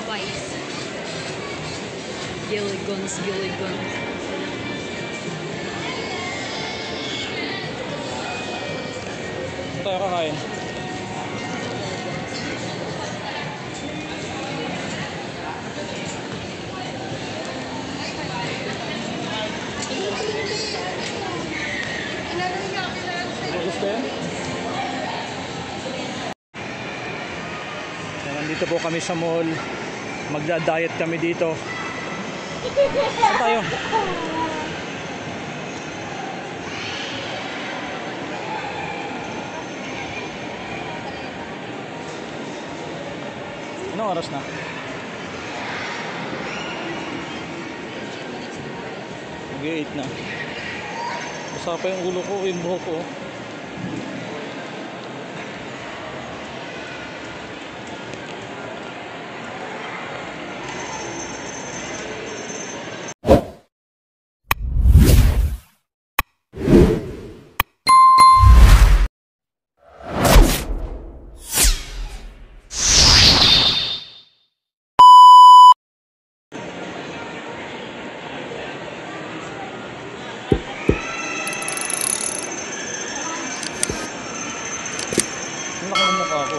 Twice. Gilligans, Gilligans. Ito tayo kakain. Gusto yan? Nandito po kami sa mall. Magda-diet kami dito. Saan tayo? Anong oras na? Mag-8 na. Basa pa yung ulo ko, yung buhok ko. Nakamumukha ako.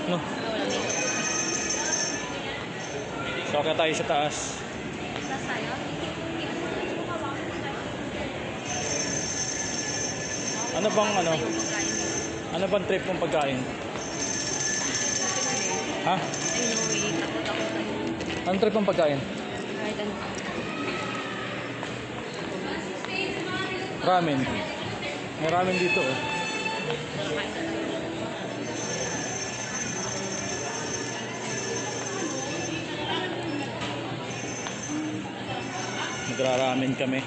No. So, kaya tayo sa taas. Ano bang ano bang trip mong pagkain? Ha? Anong trip mong pagkain? Ramen. May ramen dito oh. Magra-ramen kami.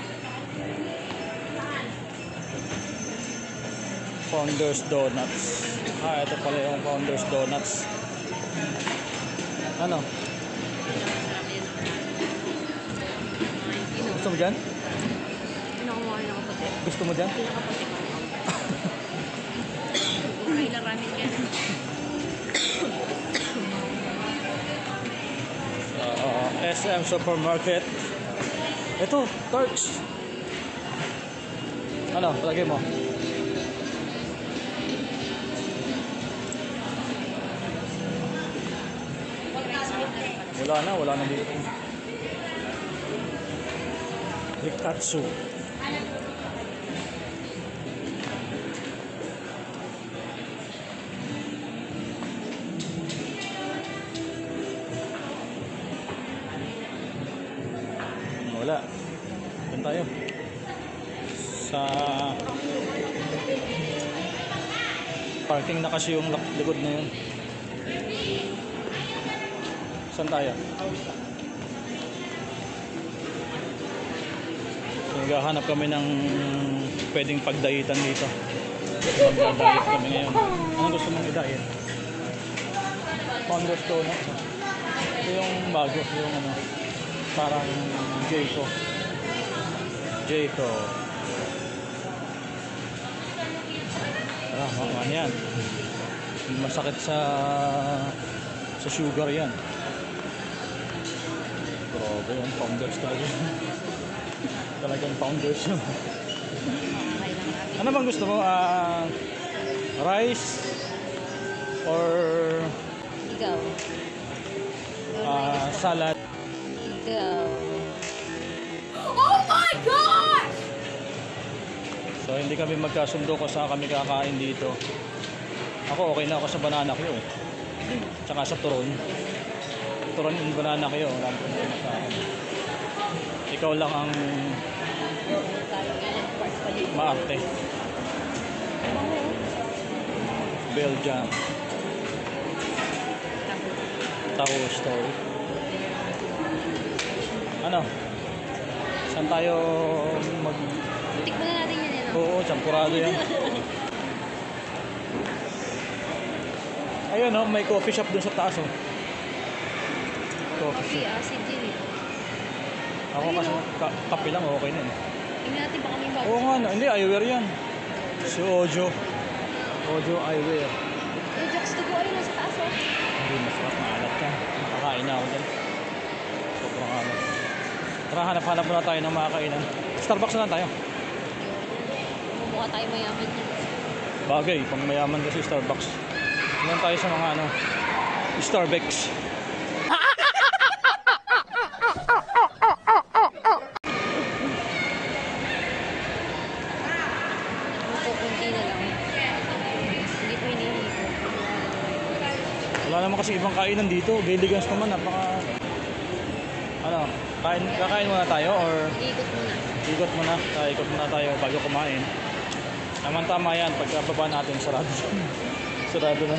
Founders Donuts. Ito pala yung Founders Donuts. Ano? Gusto mo dyan? Gusto mo dyan? SM Supermarket. Ito, Turks. Ano, palagay mo? Wala na dito. Rikatsu. Wala. Doon tayo. Sa parking na kasi yung likod na yun. Saan tayo? Naghahanap kami ng pwedeng pagdayitan dito. Magdadayit kami ngayon. Anong gusto mong i-diet? Founders Donuts. Ito yung bago, yung ano, parang Jayco. Mga yan. Masakit sa sugar yan. Grabe yung Founders talaga. Talagang Founders yun. Ano bang gusto mo? Rice or Ikaw. salad? Ikaw. Oh my God! So hindi kami magkasundo kung saan kami kakain dito. Ako okay na ako sa banana Q eh. Tsaka sa turon. Turon yung banana Q. Wala akong problema sa akin. Ikaw lang ang maarte. Belgium. Taco store. Ano? Saan tayo mag... Tikman na natin yan. Oo, champurado yan. Ayun oh, may coffee shop dun sa taas oh. Coffee shop. Acid din eh. Ako kasi kape lang okay na eh. Tingnan natin baka may bago. Oo nga no, hindi eyewear yan. Si Ojo. Ojo eyewear. Yung Jocks to go, ayun nasa taas oh. Tara, hanap-hanap muna tayo ng mga kainan. Starbucks na lang tayo. Mumukha tayo mayaman yan. Bagay, pang mayaman kasi Starbucks. Ilan tayo sa mga ano, Starbucks. Kunti na lang. Hindi ko inihipo. Wala naman kasi ibang kainan dito. Gilligans naman, napaka... Ano, kakain muna tayo or Ikot muna. ikot muna? Ikot muna tayo bago kumain. Naman tama yan, pagkababa natin, sarado. Sarado na.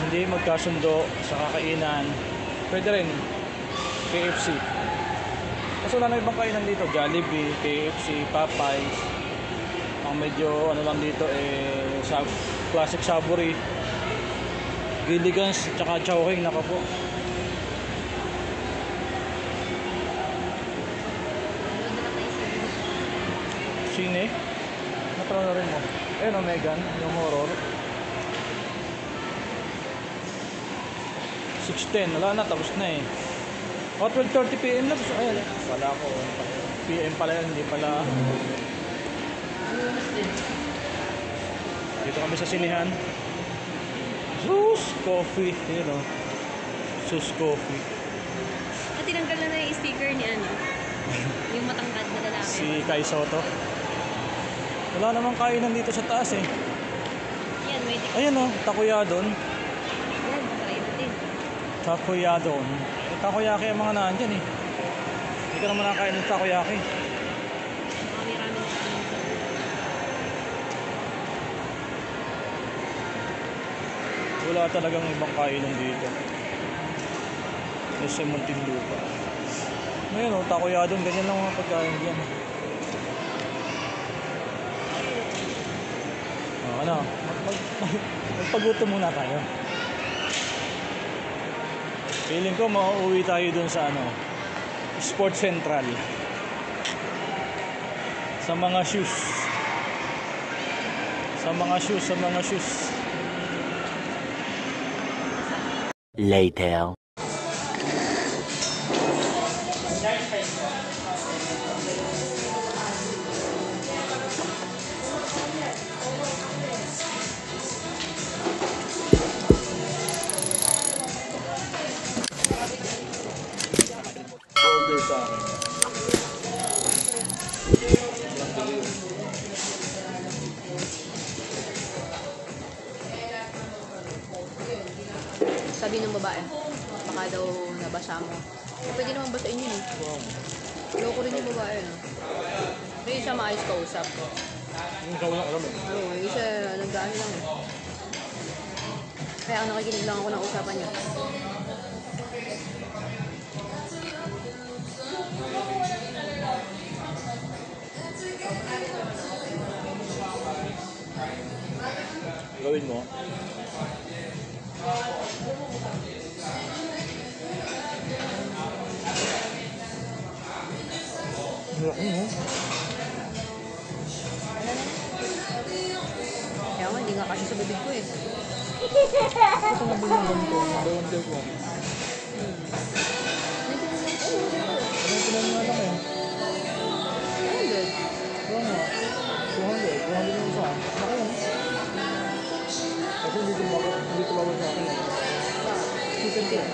Hindi magkasundo sa kakainan. Pwede rin, KFC. Kasi wala na ibang kainan dito. Jollibee, KFC, Popeyes. Ang medyo ano lang dito classic Savory, Gilligan's, tsaka Chowking. Naka po. Sine? Natraw na rin mo. Ayun o, Megan, yung horror. 6:10, wala na, tapos na eh. O, 12:30 PM na. Ayun, wala ko. PM pala yun, hindi pala. Dito kami sa sinihan. Sus Coffee. Ayun o. Sus Coffee. At tinanggal na yung sticker ni ano. Yung matangkad na lalaki. Si Kai Soto. Wala namang kainan dito sa taas eh. Yan, may tik. Ayan o, takoyadon. Yan, try natin. Takoyadon. Takoyaki ang mga nandyan eh. Hindi ka naman nakain ng takoyaki. Marami na ito. Wala talagang ibang kainan dito. Nasa Muntinlupa. Ngayon o, takoyadon. Ganyan lang mga pagkain dyan. Ano, magpagutom muna tayo. Feeling ko mauuwi tayo dun sa ano, Sports Central. Sa mga shoes. Sa mga shoes. Later. Order sa akin. Sabi ng babae, baka daw nabasa mo. Pwede naman basain yun eh. Wow. Loko rin yung babae, no? Pero isa maayos kausap. Yung ikaw lang alam eh. Oo, yung isa nagdaan lang eh. Kaya ang nakikinig lang ako ng usapan niya. Gawin mo. Laki mo. Kaya nga, hindi nga kasi sa bibig ko eh. Ito nga ba yung ganito? Bawang tayo ko. Ano ito lang nga lang eh? 100. Kaya nga. 200. 200 yung isa. Laki yun. Kasi hindi ko bawal sa akin eh. Chicken tip.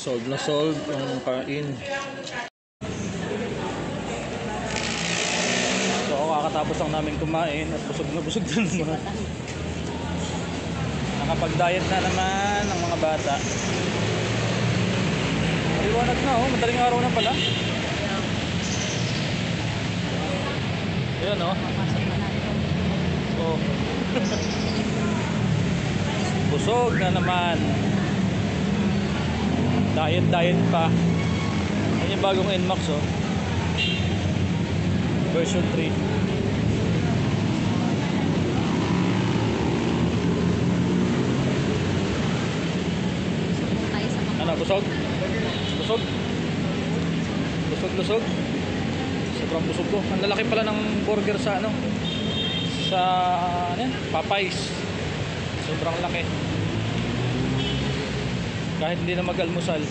Solve na solve yung kain. So kakatapos lang namin kumain at busog na naman. Nakapag-diet na naman ng mga bata. Maliwanag na oh, madaling araw na pala. Ayan oh. Oh. Busog na naman. Diet pa. Yan yung bagong NMAX oh. Version 3. Tayo sa mga Ano, busog? Busog? Busog. Sobrang busog ko. Ang lalaki pala ng burger sa ano? Sa ano yan? Popeyes. Sobrang laki. Kahit hindi na mag-almusal. ito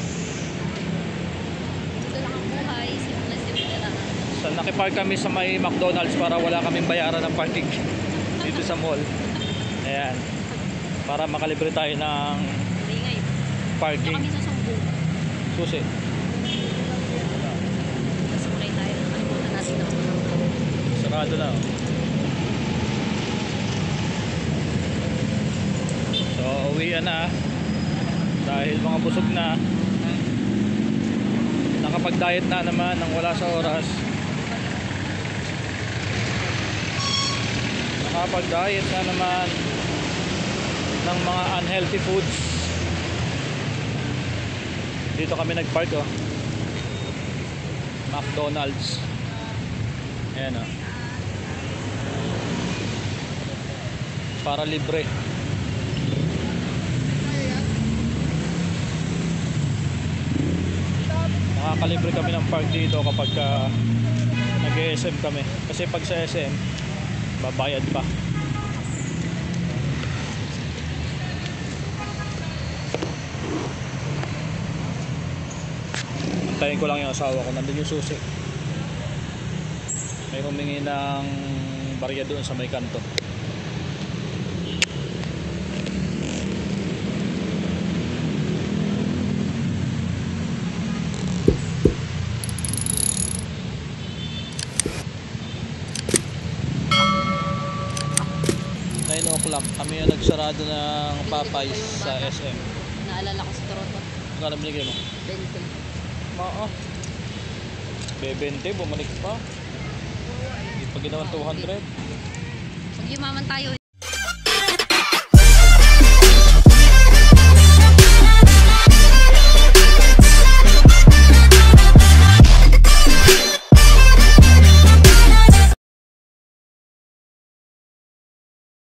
lang ang buhay. Simple lang. So, nakipark kami sa may McDonald's para wala kaming bayaran ng parking dito sa mall. Ayan. Para makalibre tayo ng Ingay. Ito parking. kami sa Sumbo. Susi. Tapos kulay tayo. Nakalimutan natin na Sarado na. So, uwian na. Dahil mga busog na. Nakapag-diet na naman nang wala sa oras. Nakapag-diet na naman ng mga unhealthy foods. Dito kami nag-park oh. McDonald's. Ayan oh. Para libre. Nakakalibre kami ng park dito kapag nag-SM kami. Kasi pag sa SM, babayad pa. Antayin ko lang yung asawa ko. Nandun yung susi. May humingi ng barya doon sa may kanto. O'clock kami yung nagsarado ng Popeyes sa SM. Naalala ko sa Toronto. Magkano binigay mo? 20. Oo. Bebente, bumalik pa. Hindi pa ginawa 200. Pag yumaman tayo,